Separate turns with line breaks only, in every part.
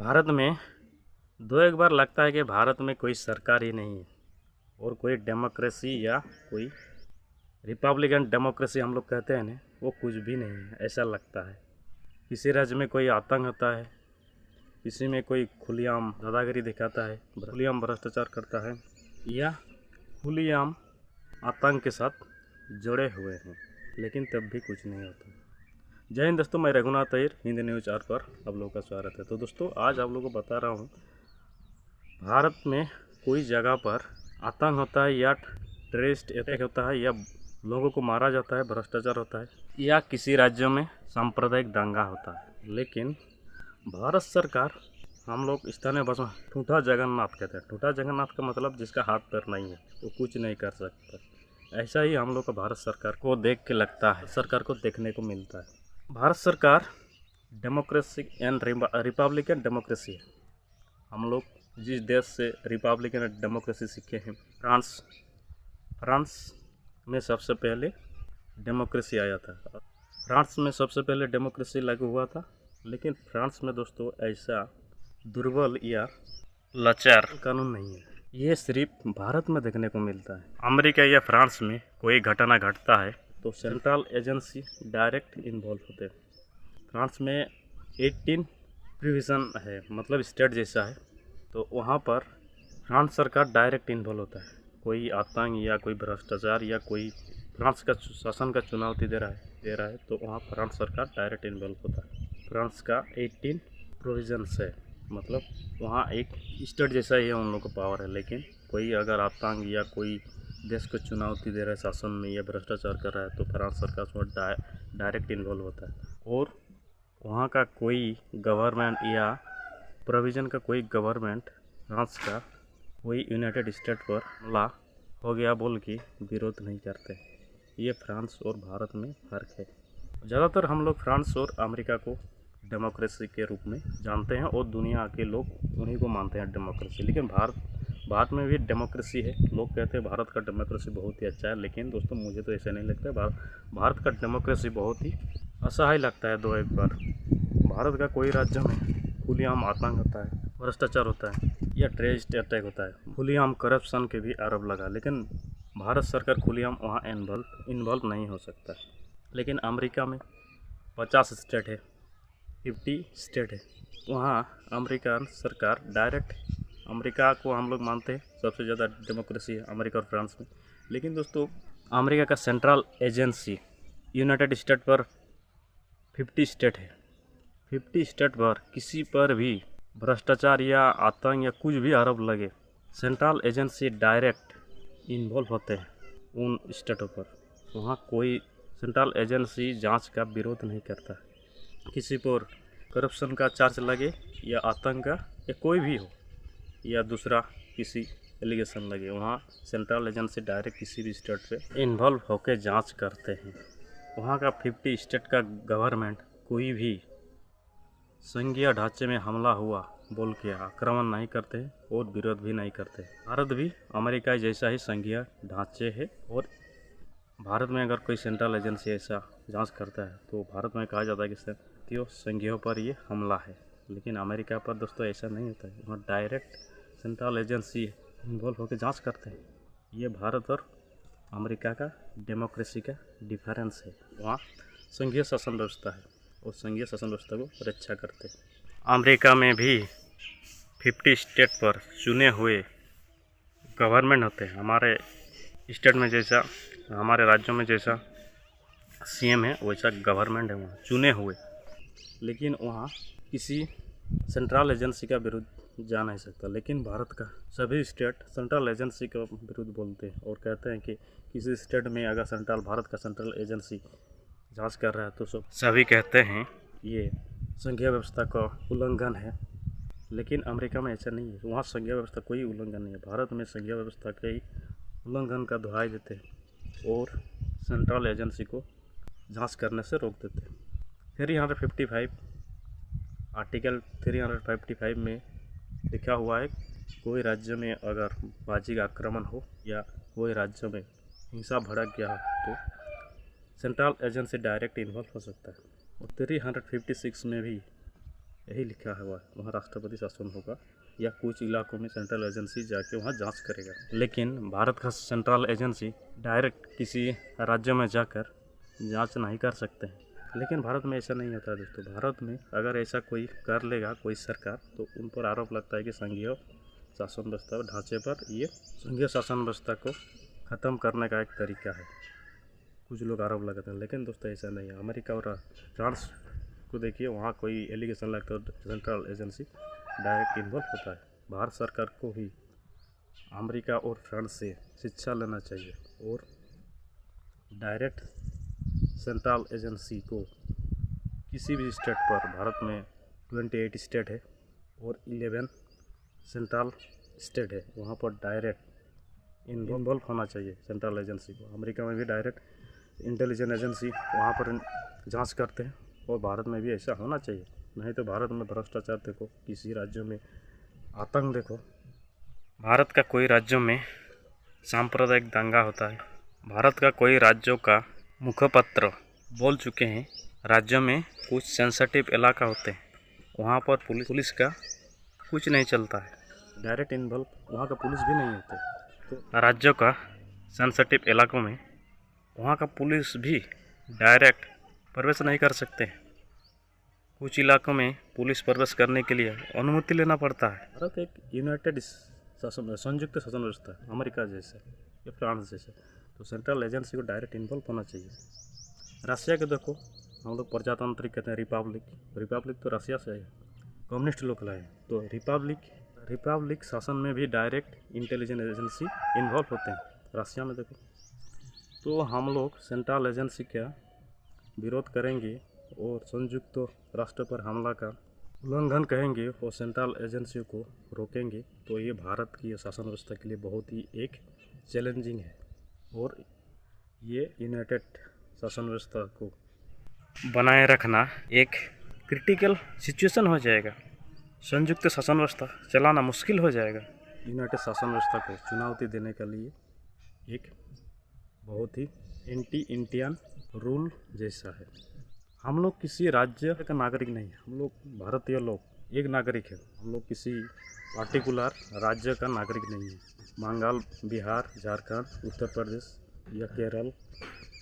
भारत में दो एक बार लगता है कि भारत में कोई सरकार ही नहीं है और कोई डेमोक्रेसी या कोई रिपब्लिकन डेमोक्रेसी हम लोग कहते हैं ना, वो कुछ भी नहीं है। ऐसा लगता है किसी राज्य में कोई आतंक होता है, किसी में कोई खुलेआम दादागिरी दिखाता है, खुलेआम भ्रष्टाचार करता है या खुलेआम आतंक के साथ जुड़े हुए हैं, लेकिन तब भी कुछ नहीं होता। जय हिंद दोस्तों, मैं रघुनाथ अय्यर हिंद न्यूज़ आर पर आप लोगों का स्वागत है। तो दोस्तों, आज आप लोगों को बता रहा हूँ, भारत में कोई जगह पर आतंक होता है या टेररिस्ट अटैक होता है या लोगों को मारा जाता है, भ्रष्टाचार होता है या किसी राज्यों में सांप्रदायिक दंगा होता है, लेकिन भारत सरकार, हम लोग स्थानीय भाषा में ठूठा जगन्नाथ कहते हैं। ठूठा जगन्नाथ का मतलब जिसका हाथ पैर नहीं है वो कुछ नहीं कर सकता। ऐसा ही हम लोग का भारत सरकार को देख के लगता है, सरकार को देखने को मिलता है। भारत सरकार डेमोक्रेसी एंड रिपब्लिकन डेमोक्रेसी है। हम लोग जिस देश से रिपब्लिकन एंड डेमोक्रेसी सीखे हैं, फ्रांस में सबसे पहले डेमोक्रेसी आया था। फ्रांस में सबसे पहले डेमोक्रेसी लागू हुआ था, लेकिन फ्रांस में दोस्तों ऐसा दुर्बल या लाचार कानून नहीं है। ये सिर्फ भारत में देखने को मिलता है। अमेरिका या फ्रांस में कोई घटना घटता है तो सेंट्रल एजेंसी डायरेक्ट इन्वॉल्व होते हैं। फ्रांस में 18 प्रोविज़न है, मतलब स्टेट जैसा है, तो वहाँ पर फ्रांस सरकार डायरेक्ट इन्वॉल्व होता है। कोई आतंक या कोई भ्रष्टाचार या कोई फ्रांस का शासन का चुनौती दे रहा है तो वहाँ फ्रांस सरकार डायरेक्ट इन्वॉल्व होता है। फ्रांस का 18 प्रोविज़न्स है, मतलब वहाँ एक स्टेट जैसा ही है, उन लोगों को पावर है। लेकिन कोई अगर आतंक या कोई देश को चुनौती दे रहा है शासन में या भ्रष्टाचार कर रहा है तो फ्रांस सरकार उसमें डायरेक्ट इन्वॉल्व होता है। और वहाँ का कोई गवर्नमेंट या प्रोविज़न का कोई गवर्नमेंट फ्रांस का कोई यूनाइटेड स्टेट पर हमला हो गया बोल के विरोध नहीं करते। ये फ्रांस और भारत में फ़र्क है। ज़्यादातर हम लोग फ्रांस और अमेरिका को डेमोक्रेसी के रूप में जानते हैं और दुनिया के लोग उन्हीं को मानते हैं डेमोक्रेसी। लेकिन भारत में भी डेमोक्रेसी है। लोग कहते हैं भारत का डेमोक्रेसी बहुत ही अच्छा है, लेकिन दोस्तों मुझे तो ऐसा नहीं लगता। भारत का डेमोक्रेसी बहुत ही असहाय लगता है। दो एक बार भारत का कोई राज्य में खुलेआम आतंक होता है, भ्रष्टाचार होता है या टेररिस्ट अटैक होता है, खुलेआम करप्शन के भी आरोप लगा, लेकिन भारत सरकार खुलेआम वहाँ इन्वॉल्व नहीं हो सकता। लेकिन अमेरिका में 50 स्टेट है, 50 स्टेट है, वहाँ अमेरिकन सरकार डायरेक्ट, अमेरिका को हम लोग मानते हैं सबसे ज़्यादा डेमोक्रेसी है अमेरिका और फ्रांस में। लेकिन दोस्तों, अमेरिका का सेंट्रल एजेंसी यूनाइटेड स्टेट पर 50 स्टेट है। 50 स्टेट पर किसी पर भी भ्रष्टाचार या आतंक या कुछ भी आरोप लगे, सेंट्रल एजेंसी डायरेक्ट इन्वॉल्व होते हैं उन स्टेटों पर। वहाँ कोई सेंट्रल एजेंसी जांच का विरोध नहीं करता। किसी पर करप्शन का चार्ज लगे या आतंक का या कोई भी हो या दूसरा किसी एलिगेशन लगे, वहाँ सेंट्रल एजेंसी डायरेक्ट किसी भी स्टेट पे इन्वॉल्व होकर जांच करते हैं। वहाँ का 50 स्टेट का गवर्नमेंट कोई भी संघीय ढांचे में हमला हुआ बोल के आक्रमण नहीं करते और विरोध भी नहीं करते। भारत भी अमेरिका जैसा ही संघीय ढांचे है, और भारत में अगर कोई सेंट्रल एजेंसी ऐसा जांच करता है तो भारत में कहा जाता है कि संघीयों पर ये हमला है। लेकिन अमेरिका पर दोस्तों ऐसा नहीं होता है, वहाँ डायरेक्ट सेंट्रल एजेंसी इन्वॉल्व होकर जांच करते हैं। ये भारत और अमेरिका का डेमोक्रेसी का डिफरेंस है। वहाँ संघीय शासन व्यवस्था है और संघीय शासन व्यवस्था को रक्षा करते हैं। अमेरिका में भी 50 स्टेट पर चुने हुए गवर्नमेंट होते हैं। हमारे स्टेट में जैसा, हमारे राज्यों में जैसा सीएम है, वैसा गवर्नमेंट है वहाँ चुने हुए। लेकिन वहाँ किसी सेंट्रल एजेंसी का विरुद्ध जा नहीं सकता। लेकिन भारत का सभी स्टेट सेंट्रल एजेंसी के विरुद्ध बोलते हैं और कहते हैं कि किसी स्टेट में अगर भारत का सेंट्रल एजेंसी जांच कर रहा है तो सभी कहते हैं ये संघीय व्यवस्था का उल्लंघन है। लेकिन अमेरिका में ऐसा नहीं है, वहाँ संघीय व्यवस्था कोई उल्लंघन नहीं है। भारत में संघीय व्यवस्था के उल्लंघन का दुहाई देते हैं और सेंट्रल एजेंसी को जांच करने से रोक देते हैं। 355 आर्टिकल 355 में लिखा हुआ है, कोई राज्य में अगर बाजी का आक्रमण हो या कोई राज्य में हिंसा भड़क गया तो सेंट्रल एजेंसी डायरेक्ट इन्वॉल्व हो सकता है। और 356 में भी यही लिखा है वहाँ राष्ट्रपति शासन होगा या कुछ इलाकों में सेंट्रल एजेंसी जाके वहाँ जांच करेगा। लेकिन भारत का सेंट्रल एजेंसी डायरेक्ट किसी राज्य में जाकर जांच नहीं कर सकते हैं। लेकिन भारत में ऐसा नहीं होता है दोस्तों। भारत में अगर ऐसा कोई कर लेगा कोई सरकार, तो उन पर आरोप लगता है कि संघीय शासन व्यवस्था ढांचे पर ये संघीय शासन व्यवस्था को ख़त्म करने का एक तरीका है, कुछ लोग आरोप लगाते हैं। लेकिन दोस्तों ऐसा नहीं है। अमेरिका और फ्रांस को देखिए, वहाँ कोई एलिगेशन लगता है तो सेंट्रल एजेंसी डायरेक्ट इन्वॉल्व होता है। भारत सरकार को ही अमेरिका और फ्रांस से शिक्षा लेना चाहिए और डायरेक्ट सेंट्रल एजेंसी को किसी भी स्टेट पर, भारत में 28 स्टेट है और 11 सेंट्रल स्टेट है, वहाँ पर डायरेक्ट इन्वॉल्व होना चाहिए सेंट्रल एजेंसी को। अमेरिका में भी डायरेक्ट इंटेलिजेंस एजेंसी वहाँ पर जांच करते हैं और भारत में भी ऐसा होना चाहिए। नहीं तो भारत में भ्रष्टाचार देखो, किसी राज्यों में आतंक देखो। भारत का कोई राज्यों में सांप्रदायिक दंगा होता है। भारत का कोई राज्यों का मुखपत्र बोल चुके हैं, राज्यों में कुछ सेंसिटिव इलाका होते हैं, वहाँ पर पुलिस का कुछ नहीं चलता है, डायरेक्ट इन्वॉल्व वहाँ का पुलिस भी नहीं होते। तो राज्यों का सेंसिटिव इलाकों में वहाँ का पुलिस भी डायरेक्ट प्रवेश नहीं कर सकते। कुछ इलाकों में पुलिस प्रवेश करने के लिए अनुमति लेना पड़ता है। भारत एक यूनाइटेड शासन, संयुक्त शासन व्यवस्था है, अमेरिका जैसे या फ्रांस जैसे। तो सेंट्रल एजेंसी को डायरेक्ट इन्वॉल्व होना चाहिए। रशिया के देखो, हम लोग प्रजातांत्रिक कहते हैं, रिपब्लिक तो रशिया से है, कम्युनिस्ट लोग लाए। तो रिपब्लिक शासन में भी डायरेक्ट इंटेलिजेंस एजेंसी इन्वॉल्व होते हैं, रशिया में देखो। तो हम लोग सेंट्रल एजेंसी का विरोध करेंगे और संयुक्त राष्ट्र पर हमला का उल्लंघन कहेंगे और सेंट्रल एजेंसी को रोकेंगे, तो ये भारत की शासन व्यवस्था के लिए बहुत ही एक चैलेंजिंग है और ये यूनाइटेड शासन व्यवस्था को बनाए रखना एक क्रिटिकल सिचुएशन हो जाएगा। संयुक्त शासन व्यवस्था चलाना मुश्किल हो जाएगा। यूनाइटेड शासन व्यवस्था को चुनौती देने के लिए एक बहुत ही एंटी इंडियन रूल जैसा है। हम लोग किसी राज्य का नागरिक नहीं है, हम लोग भारतीय लोग एक नागरिक है। हम लोग किसी पार्टिकुलर राज्य का नागरिक नहीं है। बंगाल, बिहार, झारखंड, उत्तर प्रदेश या केरल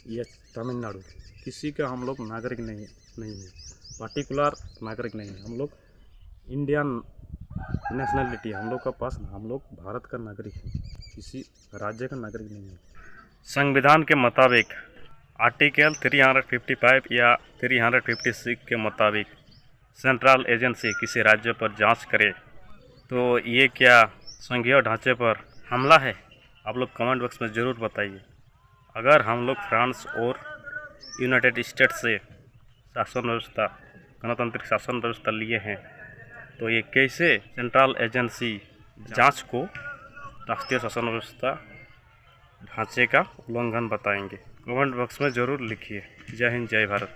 या तमिलनाडु, किसी का हम लोग नागरिक नहीं है, पार्टिकुलर नागरिक नहीं है। हम लोग इंडियन नेशनलिटी हम लोग का पास, हम लोग भारत का नागरिक है, किसी राज्य का नागरिक नहीं है। संविधान के मुताबिक आर्टिकल 355 या 356 के मुताबिक सेंट्रल एजेंसी किसी राज्य पर जांच करे तो ये क्या संघीय ढांचे पर हमला है? आप लोग कमेंट बॉक्स में ज़रूर बताइए। अगर हम लोग फ्रांस और यूनाइटेड स्टेट्स से शासन व्यवस्था, गणतांत्रिक शासन व्यवस्था लिए हैं, तो ये कैसे सेंट्रल एजेंसी जांच को राष्ट्रीय शासन व्यवस्था ढांचे का उल्लंघन बताएंगे? कमेंट बॉक्स में ज़रूर लिखिए। जय हिंद, जय भारत।